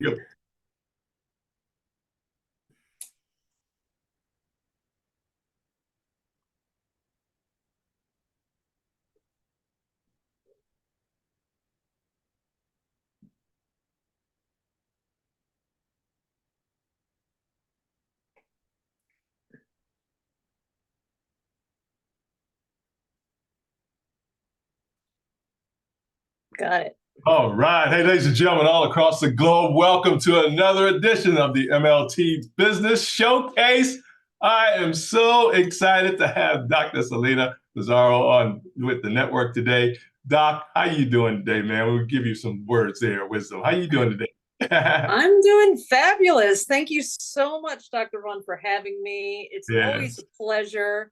Yep. Got it. All right. Hey, ladies and gentlemen, all across the globe, welcome to another edition of the MLT Business Showcase. I am so excited to have Dr. Celina Pizarro on with the network today. Doc, how you doing today, man? We'll give you some words there, wisdom. How you doing today? I'm doing fabulous. Thank you so much, Dr. Vaughan, for having me. It's always a Yes, pleasure.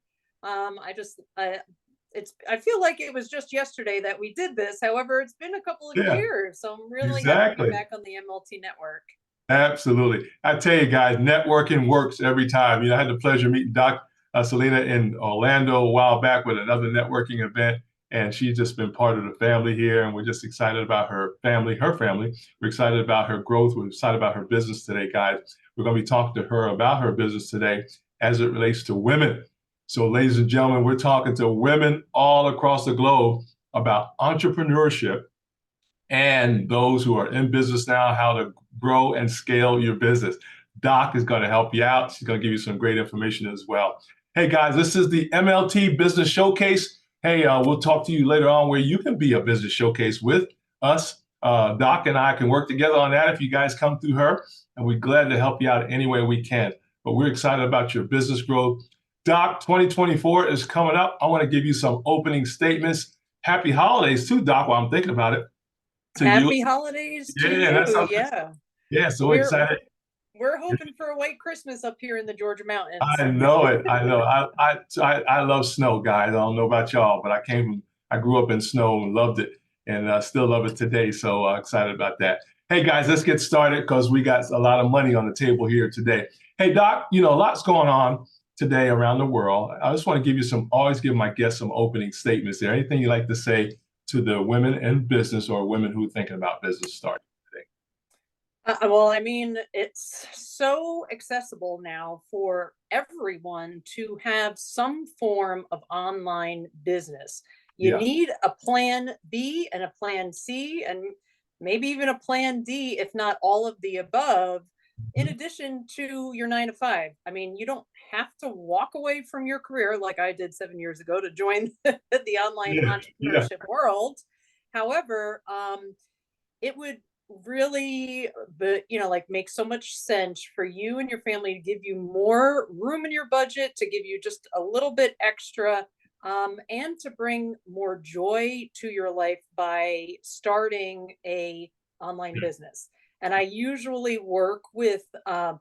I feel like it was just yesterday that we did this. However, it's been a couple of yeah, years, so I'm really happy to be exactly. back on the MLT network. Absolutely. I tell you guys, networking works every time. I had the pleasure of meeting Doc Celina in Orlando a while back with another networking event, and she's just been part of the family here, and we're just excited about her family, We're excited about her growth. We're excited about her business today, guys. We're going to be talking to her about her business today as it relates to women. So, ladies and gentlemen, we're talking to women all across the globe about entrepreneurship and those who are in business now, how to grow and scale your business. Doc is going to help you out. She's going to give you some great information as well. Hey guys, this is the MLT Business Showcase. Hey, we'll talk to you later on where you can be a business showcase with us. Doc and I can work together on that if you guys come through her, and we're glad to help you out any way we can. But we're excited about your business growth. Doc, 2024 is coming up. I want to give you some opening statements. Happy holidays too, Doc, while I'm thinking about it to you. Happy holidays to Yeah, that you. sounds good. Yeah. Yeah, so We're excited. we're hoping for a white Christmas up here in the Georgia mountains. I know it. I know. I love snow, guys. I don't know about y'all, but I grew up in snow and loved it, and still love it today. So excited about that. Hey guys, let's get started because we got a lot of money on the table here today. Hey Doc, a lot's going on today around the world. I just want to give you always give my guests some opening statements there. Anything you like to say to the women in business or women who are thinking about business starting today? Well, I mean, it's so accessible now for everyone to have some form of online business. You Yeah. need a plan B and a plan C, and maybe even a plan D, if not all of the above, in Mhm. addition to your 9 to 5. I mean, you don't have to walk away from your career like I did 7 years ago to join the online Yeah. Yeah. entrepreneurship world. However, it would really like make so much sense for you and your family to give you more room in your budget, to give you just a little bit extra, and to bring more joy to your life by starting a online business. And I usually work with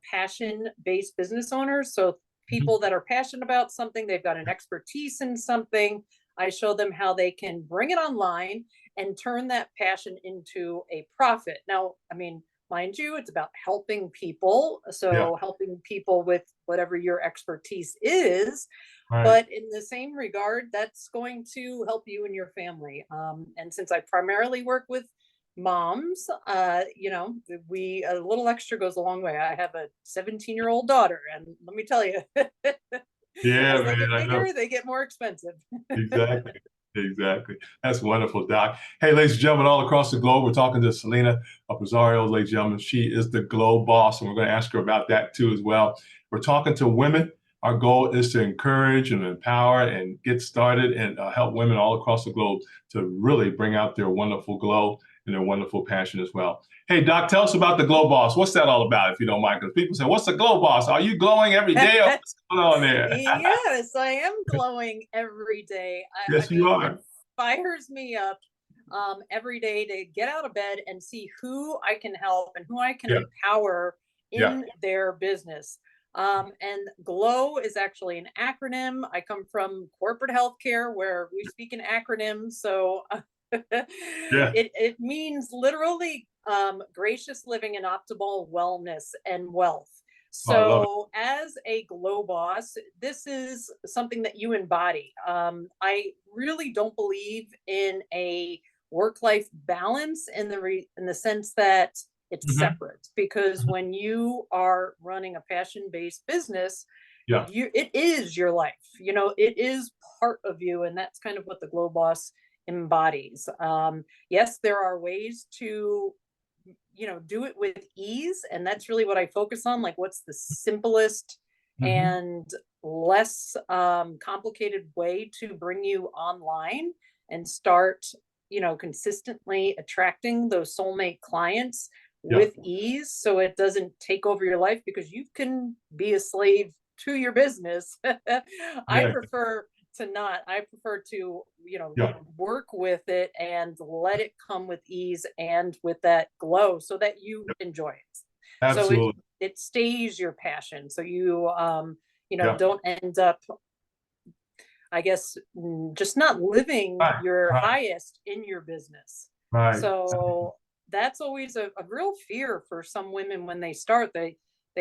passion based business owners, so Mhm. people that are passionate about something, they've got an expertise in something. I show them how they can bring it online and turn that passion into a profit. Now, I mean, mind you, it's about helping people. Yeah. So, helping people with whatever your expertise is. Right. But in the same regard, that's going to help you and your family. And since I primarily work with moms, we a little extra goes a long way. I have a 17-year-old daughter, and let me tell you, Yeah, as they man, get I know. bigger, they get more expensive. Exactly. Exactly. That's wonderful, Doc. Hey, ladies and gentlemen, all across the globe, we're talking to Celina Pizarro, ladies and gentlemen. She is the Glow Boss, and we're going to ask her about that too as well. We're talking to women. Our goal is to encourage and empower and get started and help women all across the globe to really bring out their wonderful glow and their wonderful passion as well. Hey, Doc, tell us about the Glow Boss. What's that all about, if you don't mind? Because people say, what's the Glow Boss? Are you glowing every day or what's going on there? Yes, I am glowing every day. I Yes, you mean, it are. fires me up every day to get out of bed and see who I can help and who I can Yeah. empower Yeah. in their business. And GLOW is actually an acronym. I come from corporate healthcare where we speak in acronyms. So Yeah. it means literally gracious living and optimal wellness and wealth. Oh, I love it. So, as a glow boss, this is something that you embody. I really don't believe in a work-life balance in the sense that It's Hmm. separate, because when you are running a passion-based business, Yeah. it is your life. It is part of you, and that's kind of what the Glow Boss embodies. Yes, there are ways to do it with ease, and that's really what I focus on. Like, what's the simplest Hmm. and less complicated way to bring you online and start consistently attracting those soulmate clients Yeah. with ease, so it doesn't take over your life, because you can be a slave to your business. I Yeah. prefer to not. I prefer to, Yeah. work with it and let it come with ease and with that glow, so that you enjoy it. So it Absolutely. it stays your passion. So you Yeah. don't end up, I guess, just not living Right. your Right. highest in your business. Right. So that's always a real fear for some women when they start. They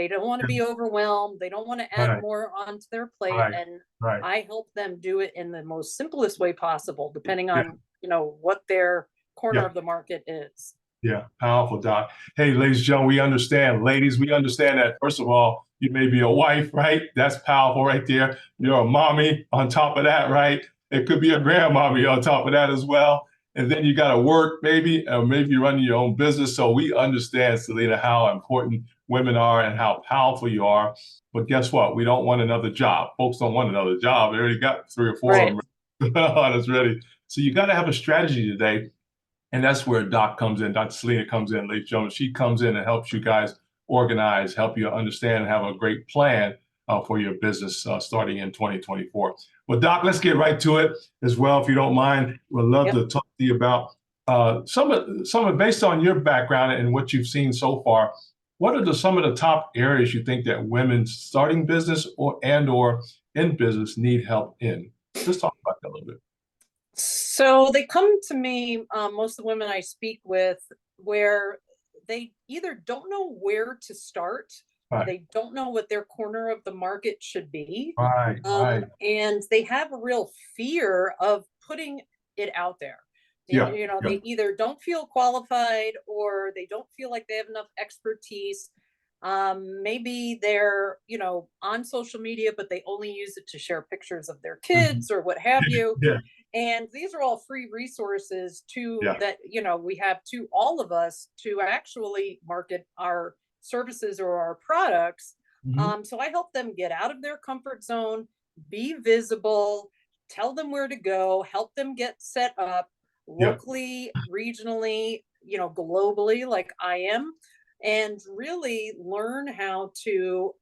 don't want to be overwhelmed. They don't want to add Right. more onto their plate. Right. And Right. I help them do it in the most simplest way possible, depending Yeah. on, what their corner Yeah. of the market is. Yeah, powerful, Doc. Hey, ladies and gentlemen, we understand. Ladies, we understand that, first of all, you may be a wife, right? That's powerful right there. You're a mommy on top of that, right? It could be a grandmommy on top of that as well. And then you got to work, maybe, or maybe you're running your own business. So we understand, Celina, how important women are and how powerful you are. But guess what? We don't want another job. Folks don't want another job. They already got 3 or 4 of Right. them on us ready. So you got to have a strategy today, and that's where Doc comes in. Dr. Celina comes in, ladies and gentlemen. She comes in and helps you guys organize, help you understand, and have a great plan for your business starting in 2024. Well, Doc, let's get right to it as well, if you don't mind. We'd love Yep. to talk to you about some of, based on your background and what you've seen so far. What are some of the top areas you think that women starting business or in business need help in? Let's talk about that a little bit. So they come to me, most of the women I speak with, where they either don't know where to start, Right, they don't know what their corner of the market should be, right, right. and they have a real fear of putting it out there. Yeah, yeah. They either don't feel qualified, or they don't feel like they have enough expertise. Maybe they're, on social media, but they only use it to share pictures of their Mhm. kids or what have you. Yeah, And these are all free resources to yeah. that, we have to all of us to actually market our services or our products. Mhm. So I help them get out of their comfort zone, be visible, tell them where to go, help them get set up Yeah, locally, regionally, globally, like I am, and really learn how to,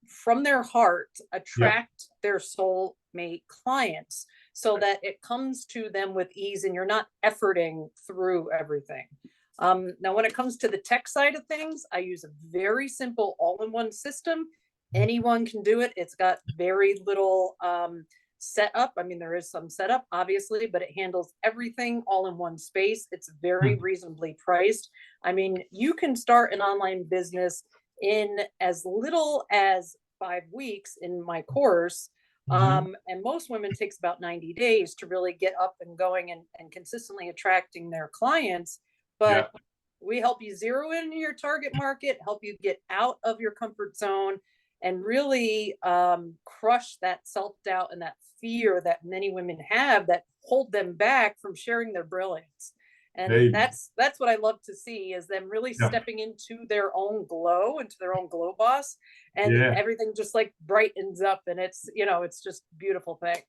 from their heart, yeah. attract their soulmate clients, so that it comes to them with ease and you're not efforting through everything. Now, when it comes to the tech side of things, I use a very simple all-in-one system. Anyone can do it. It's got very little setup. I mean, there is some setup, obviously, but it handles everything all in one space. It's very Mhm. reasonably priced. I mean, you can start an online business in as little as 5 weeks in my course. Mhm. And most women takes about 90 days to really get up and going and consistently attracting their clients. Yeah, But we help you zero in your target market, help you get out of your comfort zone, and really crush that self-doubt and that fear that many women have that hold them back from sharing their brilliance. And baby. that's what I love to see, is them really Yeah, stepping into their own glow, into their own glow boss, and yeah, everything just like brightens up, and it's just a beautiful thing.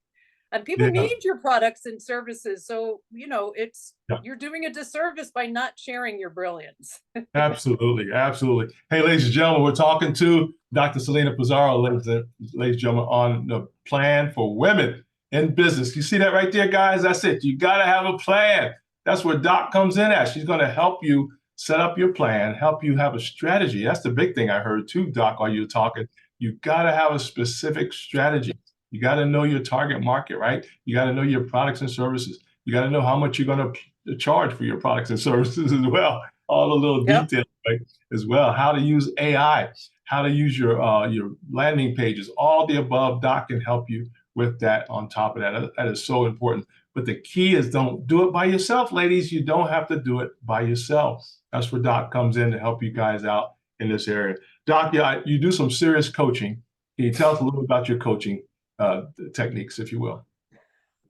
And people yeah, need your products and services, so it's, yeah. you're doing a disservice by not sharing your brilliance. Absolutely, absolutely. Hey, ladies and gentlemen, we're talking to Dr. Celina Pizarro, ladies and gentlemen, on the plan for women in business. You see that right there, guys? That's it. You got to have a plan. That's where Doc comes in at. She's going to help you set up your plan, help you have a strategy. That's the big thing I heard too, Doc, while you were talking. You got to have a specific strategy. You got to know your target market, right? You got to know your products and services. You got to know how much you're going to charge for your products and services as well. All the little Yep. details, right, as well. How to use AI, how to use your landing pages, all the above. Doc can help you with that. On top of that, that is so important. But the key is, don't do it by yourself, ladies. You don't have to do it by yourself. That's where Doc comes in to help you guys out in this area. Doc, yeah, you do some serious coaching. Can you tell us a little about your coaching techniques, if you will?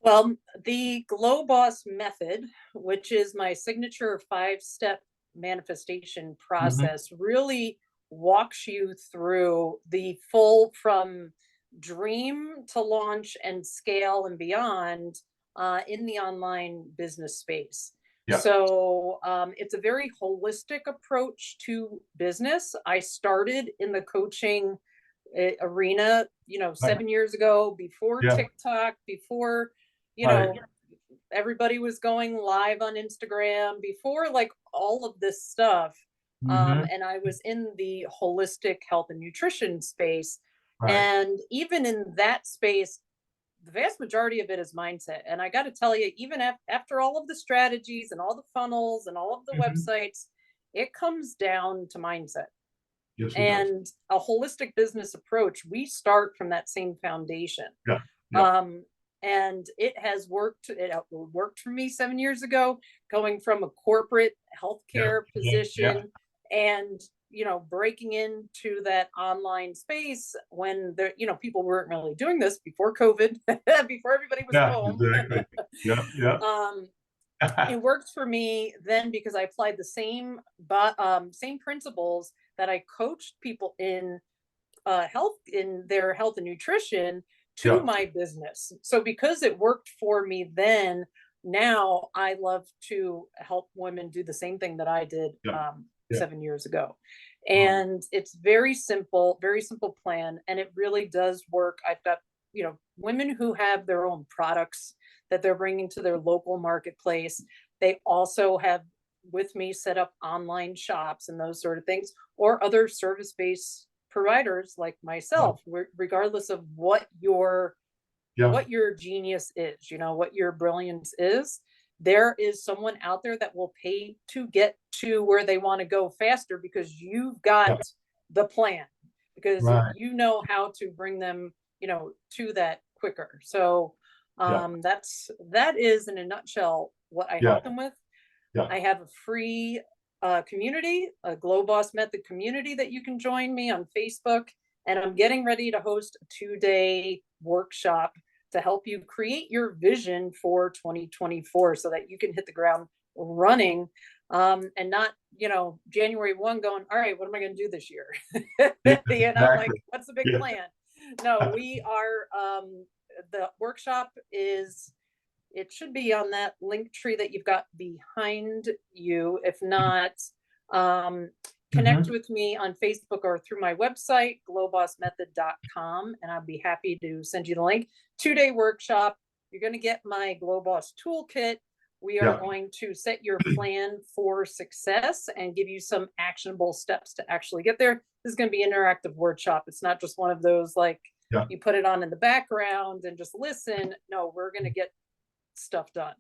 Well, the GLOWBoss method, which is my signature 5-step manifestation process, really walks you through the full from dream to launch and scale and beyond in the online business space. Yeah. So it's a very holistic approach to business. I started in the coaching arena, 7 years ago, before Yeah. TikTok, before, Right. everybody was going live on Instagram, before like all of this stuff. And I was in the holistic health and nutrition space. Right. And even in that space, the vast majority of it is mindset. And I got to tell you, even after all of the strategies and all the funnels and all of the websites, it comes down to mindset. Yes, it does. And a holistic business approach, we start from that same foundation. Yeah. Yeah. And it has worked. It worked for me 7 years ago, going from a corporate healthcare position and, breaking into that online space when there, people weren't really doing this before COVID, before everybody was home. Exactly. Yeah. It worked for me then because I applied the same principles that I coached people in their health and nutrition to my business. So because it worked for me then, now I love to help women do the same thing that I did 7 years ago. And it's very simple plan, and it really does work. I've got, women who have their own products that they're bringing to their local marketplace. They also have with me set up online shops and those sort of things, or other service-based providers like myself, regardless of what your genius is, what your brilliance is. There is someone out there that will pay to get to where they want to go faster because you've got the plan, because you know how to bring them, to that quicker. So that is in a nutshell what I help them with. I have a free community, a GLOWBoss Method community that you can join me on Facebook. And I'm getting ready to host a 2-day workshop to help you create your vision for 2024 so that you can hit the ground running and not, January 1 going, all right, what am I going to do this year? Like, what's the big plan? No, we are, the workshop is, it should be on that link tree that you've got behind you. If not, connect with me on Facebook or through my website, glowbossmethod.com, and I'll be happy to send you the link. 2-day workshop. You're going to get my GLOWBoss toolkit. We are going to set your plan for success and give you some actionable steps to actually get there. This is going to be an interactive workshop. It's not just one of those like you put it on in the background and just listen. No, we're going to get stuff done.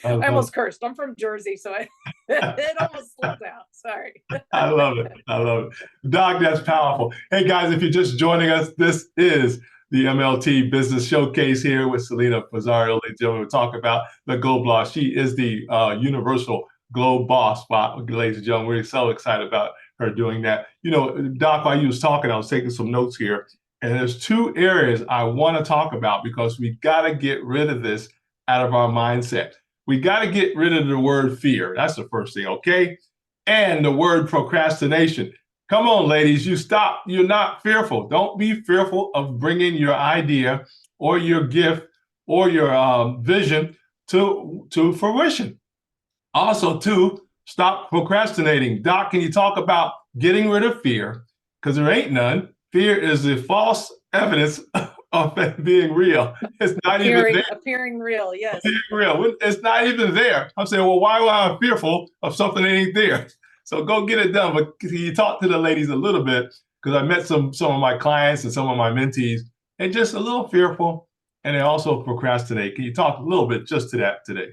I almost cursed. I'm from Jersey, so it almost slipped out. Sorry. I love it. I love it. Doc, that's powerful. Hey, guys, if you're just joining us, this is the MLT Business Showcase here with Celina Pizarro. Ladies and gentlemen, we're talking about the GLOWBoss. She is the universal GLOWBoss. Ladies and gentlemen, we're so excited about her doing that. Doc, while you was talking, I was taking some notes here. And there's 2 areas I want to talk about because we got to get rid of this out of our mindset. We got to get rid of the word fear. That's the first thing, okay? And the word procrastination. Come on, ladies, you stop. You're not fearful. Don't be fearful of bringing your idea or your gift or your vision to fruition. Also, too, stop procrastinating. Doc, can you talk about getting rid of fear? Because there ain't none. Fear is the false evidence of it being real. It's not even there. Appearing real, yes. Appearing real. It's not even there. I'm saying, well, why am I fearful of something that ain't there? So go get it done. But can you talk to the ladies a little bit? Because I met some of my clients and some of my mentees, and just a little fearful, and they also procrastinate. Can you talk a little bit just to that today?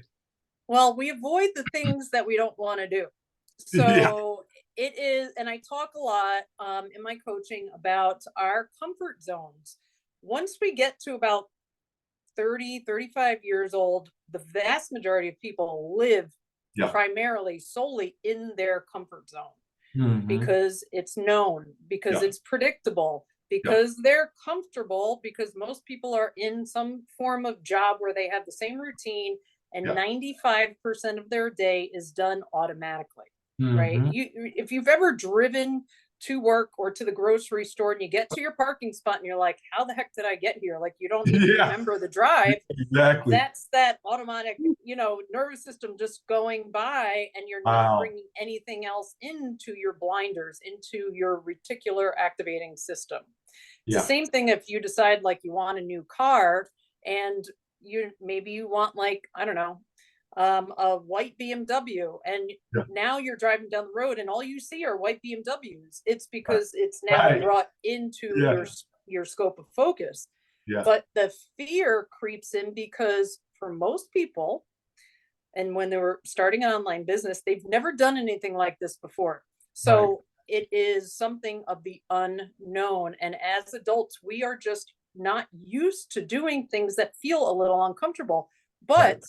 Well, we avoid the things that we don't want to do. So it is, and I talk a lot in my coaching about our comfort zones. Once we get to about 30, 35 years old, the vast majority of people live primarily solely in their comfort zone. Because it's known, because it's predictable, because they're comfortable, because most people are in some form of job where they have the same routine, and 95% of their day is done automatically, right? If you've ever driven to work or to the grocery store and you get to your parking spot and you're like, how the heck did I get here? Like, you don't even remember the drive. Exactly. That's that automatic, nervous system just going by, and you're not bringing anything else into your blinders, into your reticular activating system. It's the same thing if you decide like you want a new car, and maybe you want, like, I don't know, a white BMW, and now you're driving down the road and all you see are white BMWs. It's because it's now brought into your scope of focus. But the fear creeps in because for most people, and when they were starting an online business, they've never done anything like this before. So it is something of the unknown. And as adults, we are just not used to doing things that feel a little uncomfortable. But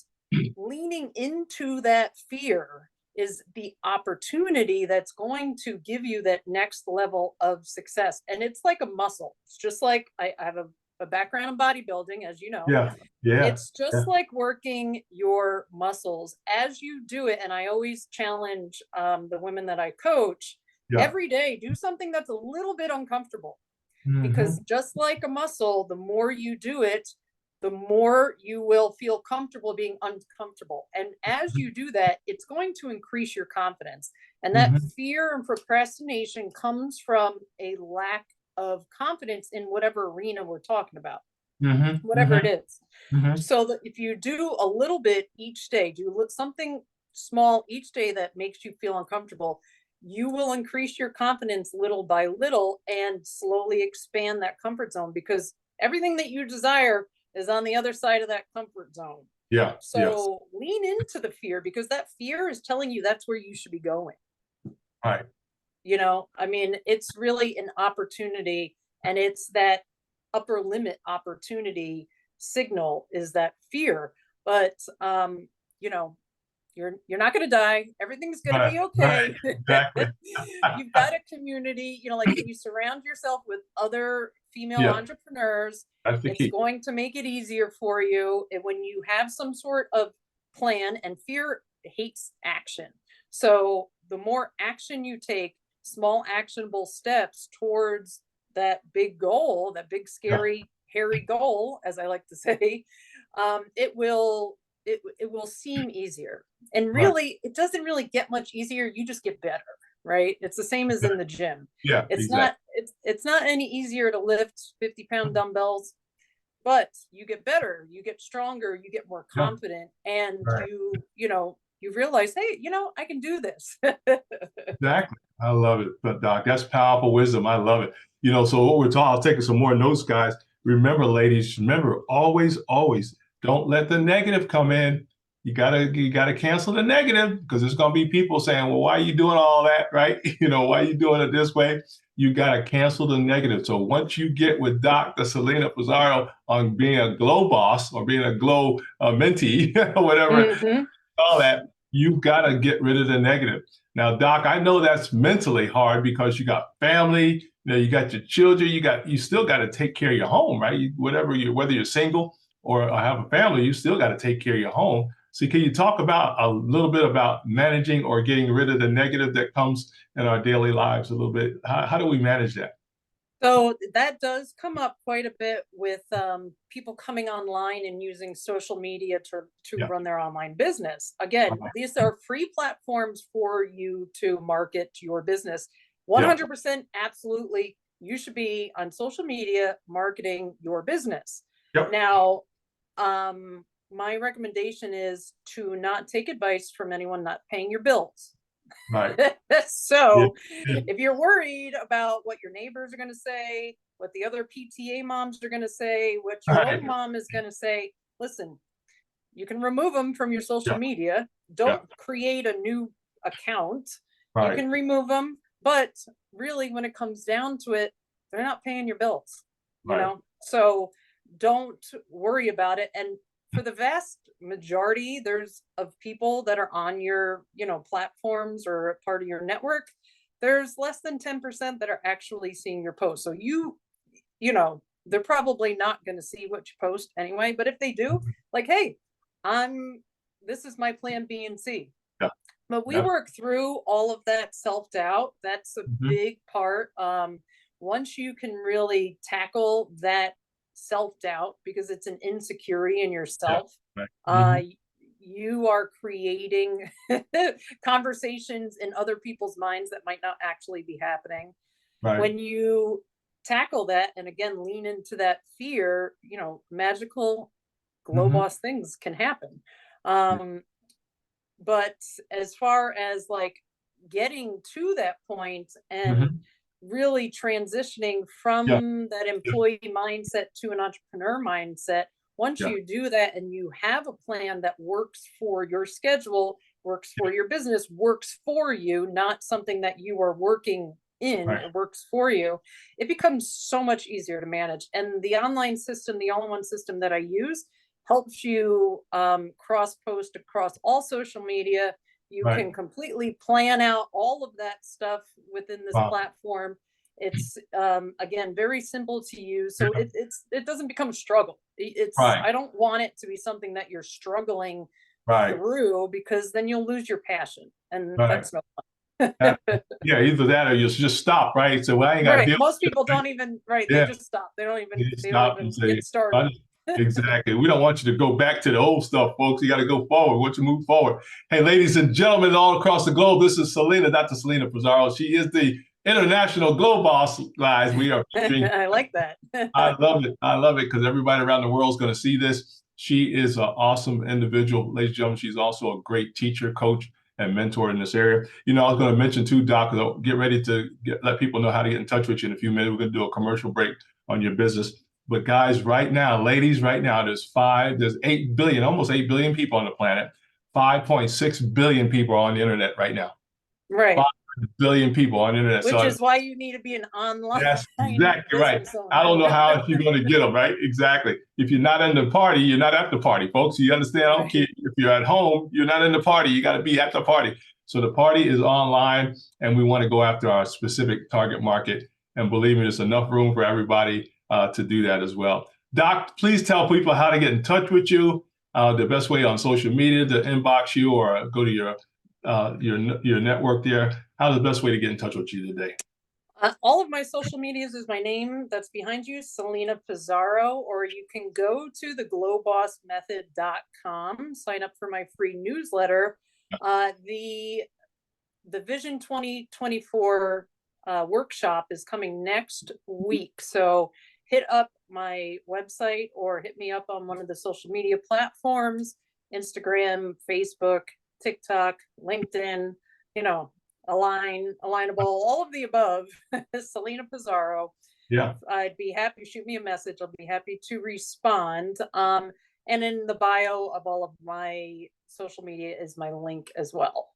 leaning into that fear is the opportunity that's going to give you that next level of success. And it's like a muscle. It's just like I have a background in bodybuilding, as you know. It's just like working your muscles as you do it. And I always challenge the women that I coach every day, do something that's a little bit uncomfortable, because just like a muscle, the more you do it, the more you will feel comfortable being uncomfortable. And as you do that, it's going to increase your confidence. And that fear and procrastination comes from a lack of confidence in whatever arena we're talking about, whatever it is. So that if you do a little bit each day, do something small each day that makes you feel uncomfortable, you will increase your confidence little by little and slowly expand that comfort zone, because everything that you desire is on the other side of that comfort zone. So lean into the fear, because that fear is telling you that's where you should be going. I mean, it's really an opportunity, and it's that upper limit opportunity signal is that fear. But you're not going to die. Everything's going to be okay. Exactly. You've got a community, like if you surround yourself with other female entrepreneurs, it's going to make it easier for you. And when you have some sort of plan, and fear hates action. So the more action you take, small actionable steps towards that big goal, that big, scary, hairy goal, as I like to say, it will seem easier. And really, it doesn't really get much easier. You just get better, right? It's the same as in the gym. It's not any easier to lift 50-pound dumbbells, but you get better, you get stronger, you get more confident, and you realize, hey, I can do this. Exactly. I love it. But Doc, that's powerful wisdom. I love it. So what we're talking, I'll take some more notes, guys. Remember, ladies, always, always don't let the negative come in. You gotta cancel the negative, because there's gonna be people saying, well, why are you doing all that, right? Why are you doing it this way? You gotta cancel the negative. So once you get with Dr. Celina Pizarro on being a glow boss, or being a glow mentee, whatever, all that, you've got to get rid of the negative. Now, Doc, I know that's mentally hard, because you got family, you got your children, you still got to take care of your home, right? Whether you're single or have a family, you still got to take care of your home. So can you talk about a little bit about managing or getting rid of the negative that comes in our daily lives a little bit? How do we manage that? So that does come up quite a bit with people coming online and using social media to run their online business. Again, these are free platforms for you to market your business. 100% absolutely, you should be on social media marketing your business. Now, my recommendation is to not take advice from anyone not paying your bills. So if you're worried about what your neighbors are going to say, what the other PTA moms are going to say, what your own mom is going to say, listen, you can remove them from your social media. Don't create a new account. You can remove them, but really, when it comes down to it, they're not paying your bills, so don't worry about it. And for the vast majority of people that are on your, platforms or part of your network, there's less than 10% that are actually seeing your post. So they're probably not going to see what you post anyway. But if they do, like, hey, this is my plan B and C. Yeah. But we Yeah. work through all of that self-doubt. That's a big part. Once you can really tackle that self-doubt, because it's an insecurity in yourself, Right. you are creating conversations in other people's minds that might not actually be happening. Right. When you tackle that and again lean into that fear, magical GLOWBoss things can happen. But as far as like getting to that point and really transitioning from that employee mindset to an entrepreneur mindset, once you do that and you have a plan that works for your schedule, works for your business, works for you, not something that you are working in, it works for you, it becomes so much easier to manage. And the online system, the all-in-one system that I use, helps you cross post across all social media. You can completely plan out all of that stuff within this platform. It's again very simple to use, so it doesn't become a struggle. I don't want it to be something that you're struggling through, because then you'll lose your passion, and that's no fun. Yeah, either that or you just stop, right? So I ain't got to deal. Most people don't even they just stop. They don't even get started. Exactly. We don't want you to go back to the old stuff, folks. You got to go forward. We want you to move forward. Hey, ladies and gentlemen, all across the globe, this is Celina, Dr. Celina Pizarro. She is the international GLOWBoss, guys. We are. I like that. I love it. I love it because everybody around the world is going to see this. She is an awesome individual, ladies and gentlemen. She's also a great teacher, coach, and mentor in this area. I was going to mention too, Doc, get ready to let people know how to get in touch with you in a few minutes. We're going to do a commercial break on your business. But guys, right now, ladies, right now, there's 8 billion, almost 8 billion people on the planet. 5.6 billion people are on the internet right now. Right. 5 billion people on the internet. Which is why you need to be an online. That's exactly right. I don't know how you're going to get them, right? Exactly. If you're not in the party, you're not at the party, folks. You understand? I don't care if you're at home, you're not in the party. You got to be at the party. So the party is online, and we want to go after our specific target market. And believe me, there's enough room for everybody to do that as well. Doc, please tell people how to get in touch with you. The best way on social media to inbox you or go to your network there. How's the best way to get in touch with you today? All of my social medias is my name that's behind you, Celina Pizarro, or you can go to the glowbossmethod.com, sign up for my free newsletter. The Vision 2024 workshop is coming next week. So hit up my website or hit me up on one of the social media platforms, Instagram, Facebook, TikTok, LinkedIn, Alignable, all of the above. Celina Pizarro. Yeah. I'd be happy to shoot me a message. I'll be happy to respond. And in the bio of all of my social media is my link as well.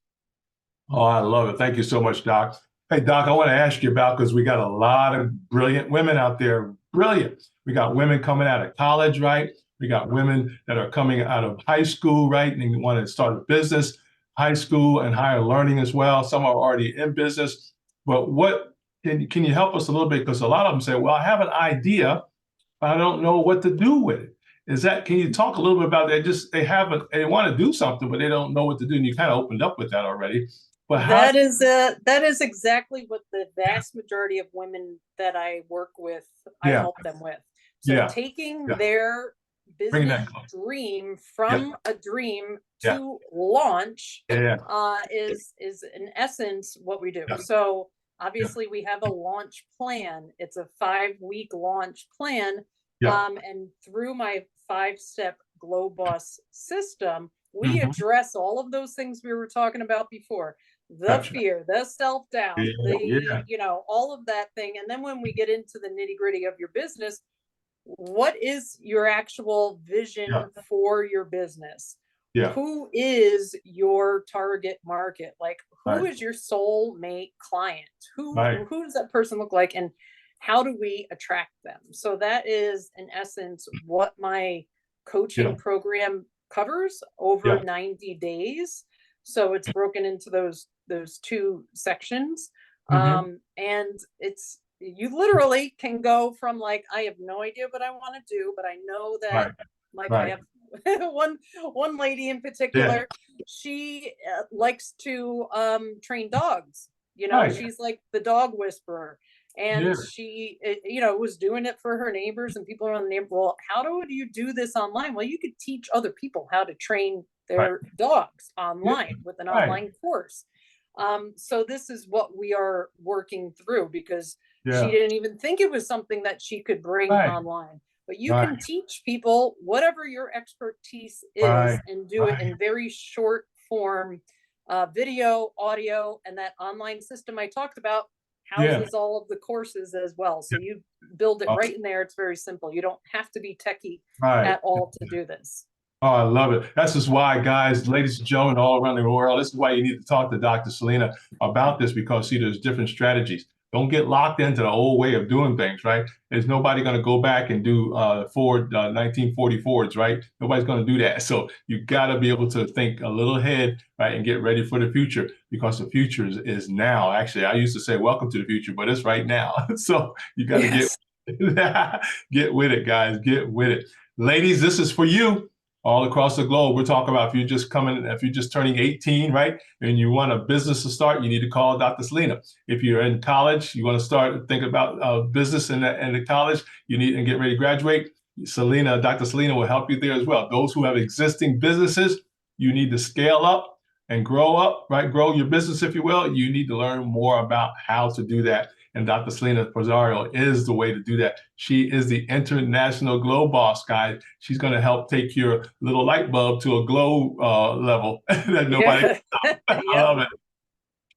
Oh, I love it. Thank you so much, Doc. Hey, Doc, I want to ask you about, because we got a lot of brilliant women out there. Brilliant. We got women coming out of college, right? We got women that are coming out of high school, right? And want to start a business, high school and higher learning as well. Some are already in business. But what can you help us a little bit? Because a lot of them say, well, I have an idea, but I don't know what to do with it. Can you talk a little bit about that? They want to do something, but they don't know what to do. And you kind of opened up with that already. But that is exactly what the vast majority of women that I work with, I help them with. So taking their business dream from a dream to launch is in essence what we do. So obviously we have a launch plan. It's a 5-week launch plan. And through my 5-step GLOWBoss system, we address all of those things we were talking about before. The fear, the self-doubt, all of that thing. And then when we get into the nitty-gritty of your business, what is your actual vision for your business? Who is your target market? Like, who is your soulmate client? Who does that person look like? And how do we attract them? So that is, in essence, what my coaching program covers over 90 days. So it's broken into those two sections. And it's, you literally can go from like, I have no idea what I want to do, but I know that I have one lady in particular, she likes to train dogs. You know, she's like the dog whisperer. And she, you know, was doing it for her neighbors and people around the neighborhood. Well, how do you do this online? Well, you could teach other people how to train their dogs online with an online course. So this is what we are working through, because she didn't even think it was something that she could bring online. But you can teach people whatever your expertise is and do it in very short form, video, audio, and that online system I talked about houses all of the courses as well. So you build it right in there. It's very simple. You don't have to be techie at all to do this. Oh, I love it. That's just why, guys, ladies and gentlemen, all around the world, this is why you need to talk to Dr. Celina about this, because, see, there's different strategies. Don't get locked into the old way of doing things, right? There's nobody going to go back and do Ford 1944s, right? Nobody's going to do that. So you got to be able to think a little ahead, right, and get ready for the future, because the future is now. Actually, I used to say welcome to the future, but it's right now. So you got to get with it, guys. Get with it. Ladies, this is for you. All across the globe, we're talking about if you're just turning 18, right, and you want a business to start, you need to call Dr. Celina. If you're in college, you want to start thinking about business in the college, you need and get ready to graduate, Dr. Celina will help you there as well. Those who have existing businesses, you need to scale up and grow up, right? Grow your business, if you will. You need to learn more about how to do that. And Dr. Celina Pizarro is the way to do that. She is the international glow boss, guys. She's going to help take your little light bulb to a glow level that nobody can stop. I love it.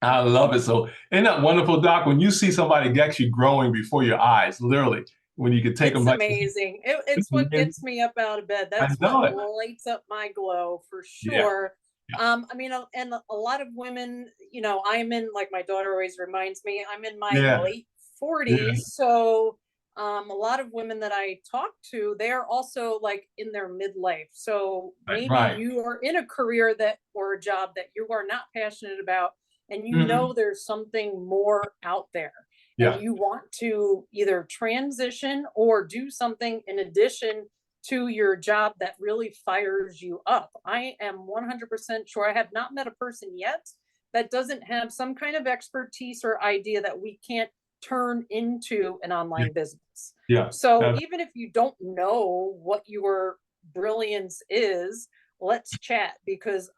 I love it. So isn't that wonderful, Doc? When you see somebody actually growing before your eyes, literally, when you can take them. It's amazing. It's what gets me up out of bed. That's what lights up my glow for sure. I mean, and a lot of women, you know, I'm in, like my daughter always reminds me, I'm in my late 40s. So a lot of women that I talk to, they're also like in their midlife. So maybe you are in a career or a job that you are not passionate about, and you know there's something more out there. And you want to either transition or do something in addition to your job that really fires you up. I am 100% sure I have not met a person yet that doesn't have some kind of expertise or idea that we can't turn into an online business. So even if you don't know what your brilliance is, let's chat, because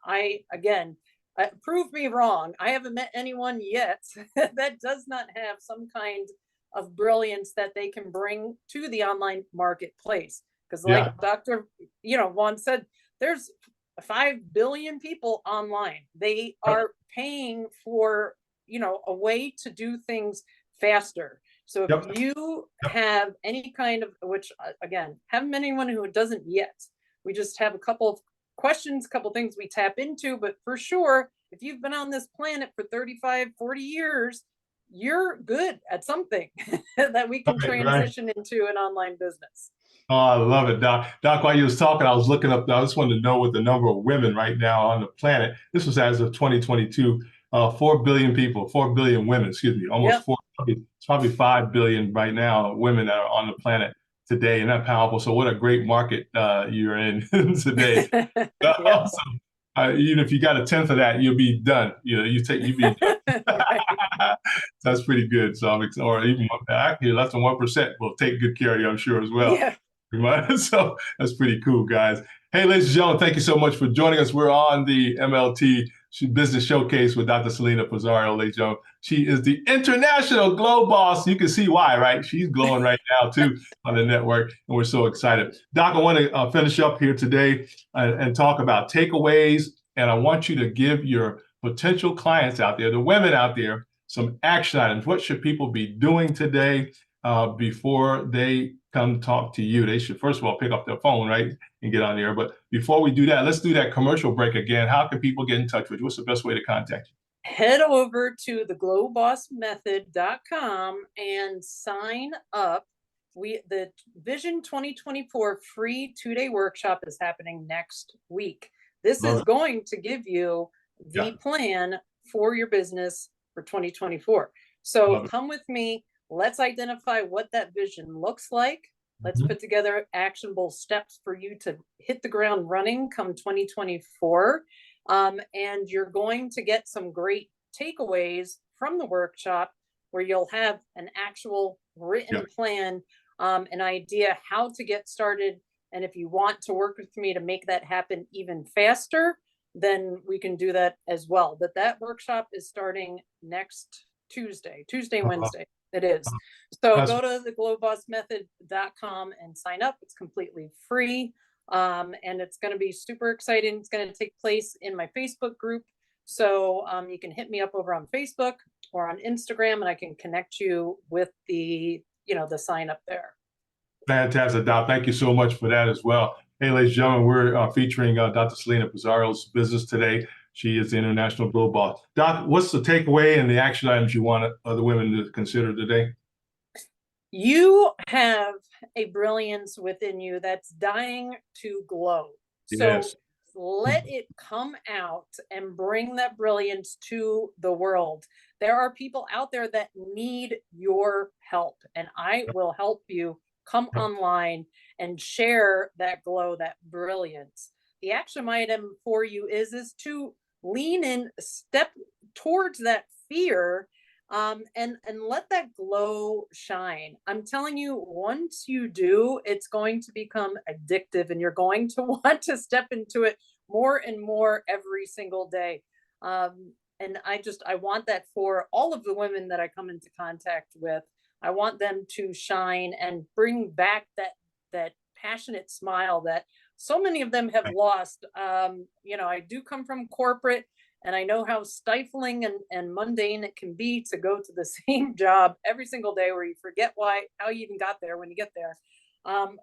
prove me wrong. I haven't met anyone yet that does not have some kind of brilliance that they can bring to the online marketplace. Because like Dr. Vaughan said, there's 5 billion people online. They are paying for, a way to do things faster. So if you have any kind of, which again, haven't met anyone who doesn't yet. We just have a couple of questions, a couple of things we tap into, but for sure, if you've been on this planet for 35, 40 years, you're good at something that we can transition into an online business. Oh, I love it, Doc. Doc, while you was talking, I was looking up, I just wanted to know what the number of women right now on the planet. This was as of 2022, 4 billion people, 4 billion women, excuse me, almost 4, it's probably 5 billion right now women that are on the planet today. Isn't that powerful? So what a great market you're in today. Even if you got 1/10 of that, you'll be done. You'll be done. That's pretty good. So or even actually less than 1% will take good care of you, I'm sure, as well. So that's pretty cool, guys. Hey, ladies and gentlemen, thank you so much for joining us. We're on the MLT Business Showcase with Dr. Celina Pizarro, ladies and gentlemen. She is the international glow boss. You can see why, right? She's glowing right now, too, on the network, and we're so excited. Doc, I want to finish up here today and talk about takeaways, and I want you to give your potential clients out there, the women out there, some action items. What should people be doing today before they come talk to you? They should, first of all, pick up their phone, right, and get on there. But before we do that, let's do that commercial break again. How can people get in touch with you? What's the best way to contact you? Head over to theglowbossmethod.com and sign up the Vision 2024 free 2-day workshop is happening next week. This is going to give you the plan for your business for 2024. So come with me. Let's identify what that vision looks like. Let's put together actionable steps for you to hit the ground running come 2024. And you're going to get some great takeaways from the workshop where you'll have an actual written plan, an idea how to get started. And if you want to work with me to make that happen even faster, then we can do that as well. But that workshop is starting next Tuesday, Wednesday. It is. So go to the glowbossmethod.com and sign up. It's completely free. And it's going to be super exciting. It's going to take place in my Facebook group. So you can hit me up over on Facebook or on Instagram, and I can connect you with the sign up there. Fantastic, Doc. Thank you so much for that as well. Hey, ladies and gentlemen, we're featuring Dr. Celina Pizarro's business today. She is the International Glow Boss. Doc, what's the takeaway and the action items you want other women to consider today? You have a brilliance within you that's dying to glow. So let it come out and bring that brilliance to the world. There are people out there that need your help, and I will help you come online and share that glow, that brilliance. The action item for you is to lean in, step towards that fear, and let that glow shine. I'm telling you, once you do, it's going to become addictive, and you're going to want to step into it more and more every single day. And I want that for all of the women that I come into contact with. I want them to shine and bring back that passionate smile that so many of them have lost. I do come from corporate, and I know how stifling and mundane it can be to go to the same job every single day where you forget how you even got there when you get there.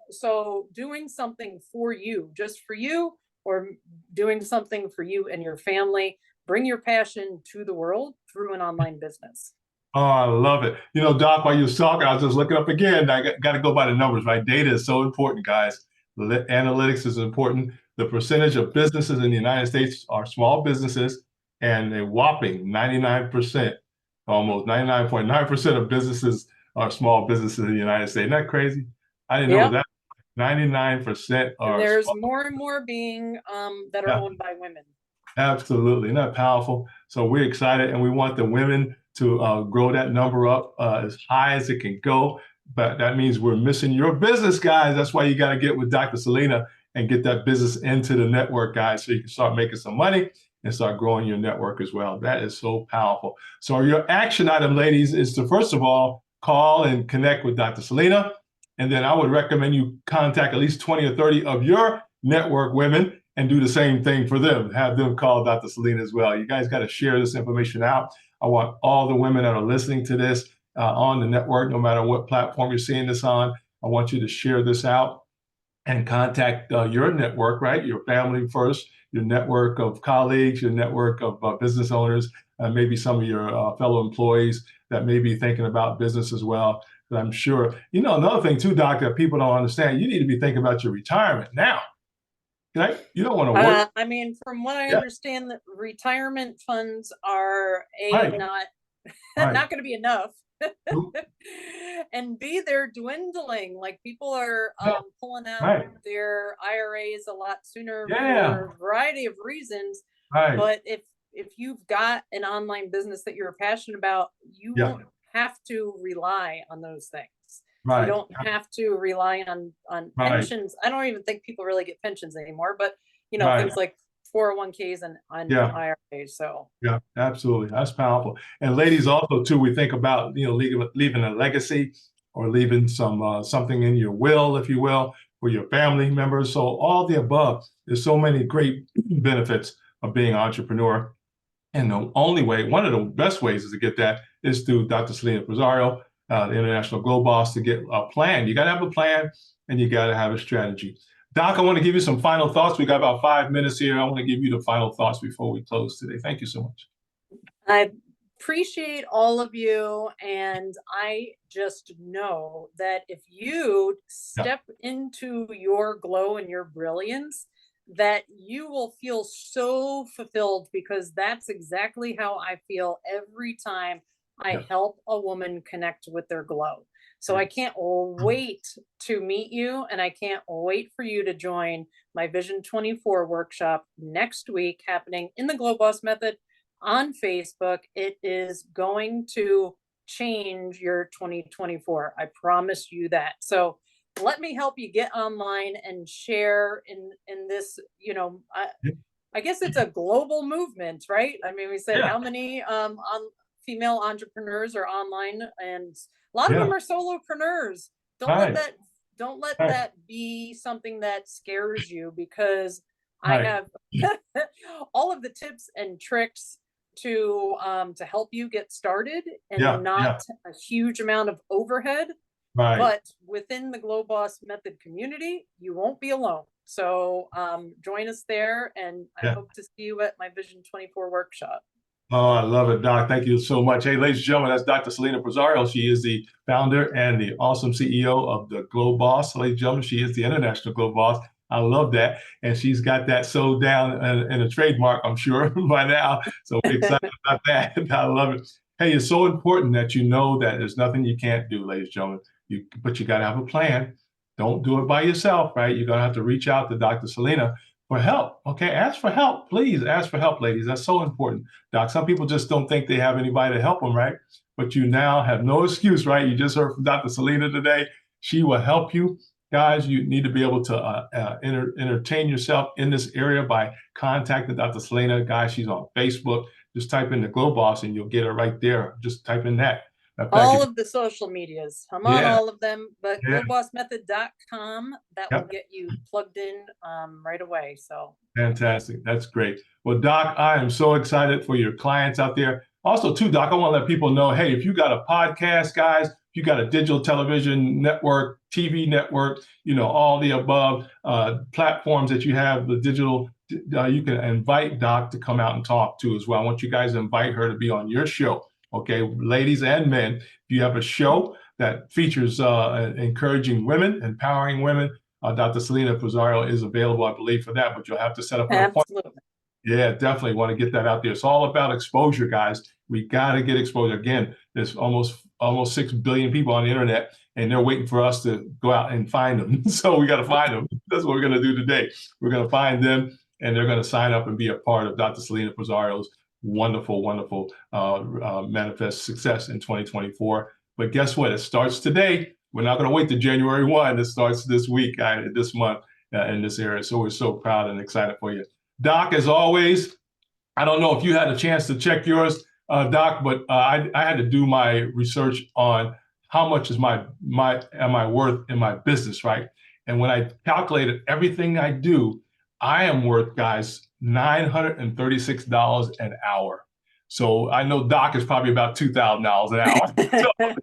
So doing something for you, just for you, or doing something for you and your family, bring your passion to the world through an online business. Oh, I love it. Doc, while you were talking, I was just looking up again. I got to go by the numbers, right? Data is so important, guys. Analytics is important. The percentage of businesses in the United States are small businesses, and a whopping 99%, almost 99.9% of businesses are small businesses in the United States. Isn't that crazy? I didn't know that. 99% are. And there's more and more being that are owned by women. Absolutely. Isn't that powerful? So we're excited, and we want the women to grow that number up as high as it can go. But that means we're missing your business, guys. That's why you got to get with Dr. Celina and get that business into the network, guys, so you can start making some money and start growing your network as well. That is so powerful. So your action item, ladies, is to, first of all, call and connect with Dr. Celina. And then I would recommend you contact at least 20 or 30 of your network women and do the same thing for them. Have them call Dr. Celina as well. You guys got to share this information out. I want all the women that are listening to this on the network, no matter what platform you're seeing this on, I want you to share this out and contact your network, right? Your family first, your network of colleagues, your network of business owners, maybe some of your fellow employees that may be thinking about business as well. But I'm sure, another thing too, Doc, that people don't understand, you need to be thinking about your retirement now. Right? You don't want to work. I mean, from what I understand, that retirement funds are not going to be enough, and B, they're dwindling. Like, people are pulling out their IRAs a lot sooner for a variety of reasons. But if you've got an online business that you're passionate about, you won't have to rely on those things. You don't have to rely on pensions. I don't even think people really get pensions anymore, but things like 401ks and IRAs. So yeah, absolutely, that's powerful. And ladies, also too, we think about leaving a legacy or leaving something in your will, if you will, for your family members. So all the above. There's so many great benefits of being an entrepreneur. And the only way, one of the best ways is to get that is through Dr. Celina Pizarro, the International Glow Boss, to get a plan. You got to have a plan, and you got to have a strategy. Doc, I want to give you some final thoughts. We got about 5 minutes here. I want to give you the final thoughts before we close today. Thank you so much. appreciate all of you. And I just know that if you Yeah. step into your glow and your brilliance, that you will feel so fulfilled, because that's exactly how I feel every time I Yeah. help a woman connect with their glow. So Yeah. I can't wait to meet you, and I can't wait for you to join my Vision 24 workshop next week, happening in the GLOWBoss Method on Facebook. It is going to change your 2024. I promise you that. So let me help you get online and share in this, I guess it's a global movement, right? I mean, we said Yeah. how many on female entrepreneurs are online, and a lot of Yeah. them are solopreneurs. Don't let Right. that don't let Right. that be something that scares you, because I Right. have all of the tips and tricks to help you get started, and Yeah. not Yeah. a huge amount of overhead. Right. But within the GLOWBoss Method community, you won't be alone. So join us there, and I Yeah. hope to see you at my Vision 24 workshop. Oh, I love it, Doc. Thank you so much. Hey, ladies and gentlemen, that's Dr. Celina Pizarro. She is the founder and the awesome CEO of the GLOWBoss. Ladies and gentlemen, she is the international GLOWBoss. I love that. And she's got that sold down in a trademark, I'm sure, by now. So we're excited about that. I love it. Hey, it's so important that you know that there's nothing you can't do, ladies and gentlemen. But you got to have a plan. Don't do it by yourself, right? You're going to have to reach out to Dr. Celina for help. Okay, ask for help. Please ask for help, ladies. That's so important. Doc, some people just don't think they have anybody to help them, right? But you now have no excuse, right? You just heard from Dr. Celina today. She will help you. Guys, you need to be able to entertain yourself in this area by contacting Dr. Celina. Guys, she's on Facebook. Just type in the GLOWBoss and you'll get her right there. Just type in that. In fact, All of the social medias. I'm on yeah, all of them, but yeah, glowbossmethod.com, that will yep. get you plugged in right away. So Fantastic. That's great. Well, Doc, I am so excited for your clients out there. Also, too, Doc, I want to let people know, hey, if you got a podcast, guys, if you got a digital television network, TV network, all the above platforms that you have, the digital, you can invite Doc to come out and talk to as well. I want you guys to invite her to be on your show. Okay, ladies and men, if you have a show that features encouraging women, empowering women, Dr. Celina Pizarro is available, I believe, for that, but you'll have to set up an appointment. absolutely. Yeah, definitely want to get that out there. It's all about exposure, guys. We got to get exposure. Again, there's almost 6 billion people on the internet, and they're waiting for us to go out and find them. So we got to find them. That's what we're going to do today. We're going to find them, and they're going to sign up and be a part of Dr. Celina Pizarro's wonderful, wonderful manifest success in 2024. But guess what? It starts today. We're not going to wait to January 1. It starts this week, this month in this area. So we're so proud and excited for you. Doc, as always, I don't know if you had a chance to check yours, Doc, but I had to do my research on how much is am I worth in my business, right? And when I calculated everything I do, I am worth, guys, $936 an hour. So I know Doc is probably about $2,000 an hour.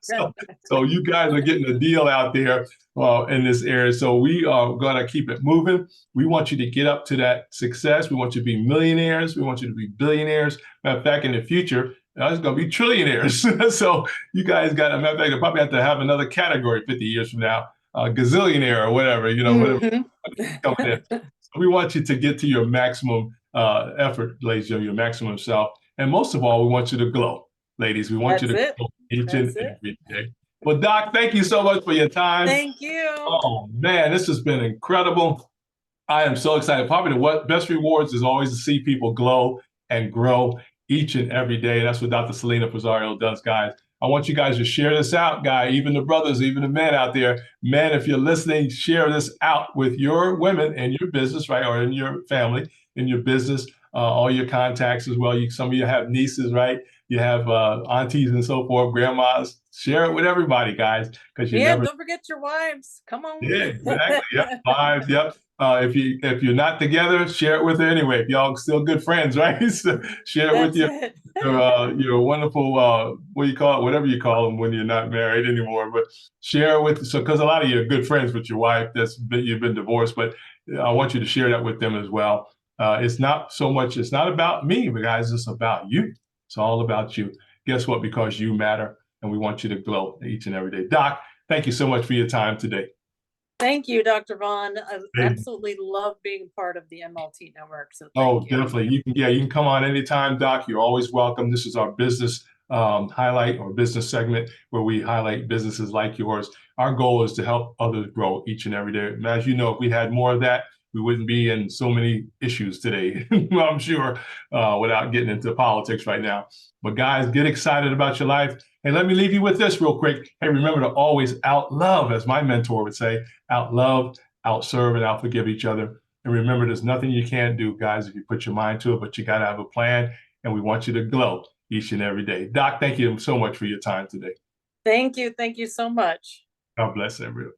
So you guys are getting a deal out there in this area. So we are going to keep it moving. We want you to get up to that success. We want you to be millionaires. We want you to be billionaires. Matter of fact, in the future, it's going to be trillionaires. So you guys got, matter of fact, you'll probably have to have another category 50 years from now, gazillionaire or whatever, whatever coming in. So we want you to get to your maximum effort, ladies and gentlemen, your maximum self. And most of all, we want you to glow. Ladies, we want you to glow each and every day. Well, Doc, thank you so much for your time. Thank you. Oh, man, this has been incredible. I am so excited. Probably the best rewards is always to see people glow and grow each and every day. That's what Dr. Celina Pizarro does, guys. I want you guys to share this out, guys, even the brothers, even the men out there. Men, if you're listening, share this out with your women in your business, right, or in your family, in your business, all your contacts as well. Some of you have nieces, right? You have aunties and so forth, grandmas. Share it with everybody, guys, because don't forget your wives. Come on. Yeah, exactly. Yep, wives. Yep. If you're not together, share it with her anyway. If y'all still good friends, right? So share it with your wonderful what do you call it? Whatever you call them when you're not married anymore. But share it with because a lot of you are good friends with your wife you've been divorced, but I want you to share that with them as well. It's not about me, but guys, it's about you. It's all about you. Guess what? Because you matter, and we want you to glow each and every day. Doc, thank you so much for your time today. Thank you, Dr. Vaughan. I Hey. absolutely love being part of the MLT network. So Oh, thank you. definitely. You can come on anytime, Doc. You're always welcome. This is our business highlight or business segment where we highlight businesses like yours. Our goal is to help others grow each and every day. And as you know, if we had more of that, we wouldn't be in so many issues today, I'm sure, without getting into politics right now. But guys, get excited about your life. Hey, let me leave you with this real quick. Hey, remember to always out-love, as my mentor would say, out-love, out-serve, and out-forgive each other. And remember, there's nothing you can't do, guys, if you put your mind to it, but you got to have a plan. And we want you to glow each and every day. Doc, thank you so much for your time today. Thank you. Thank you so much. God bless everyone.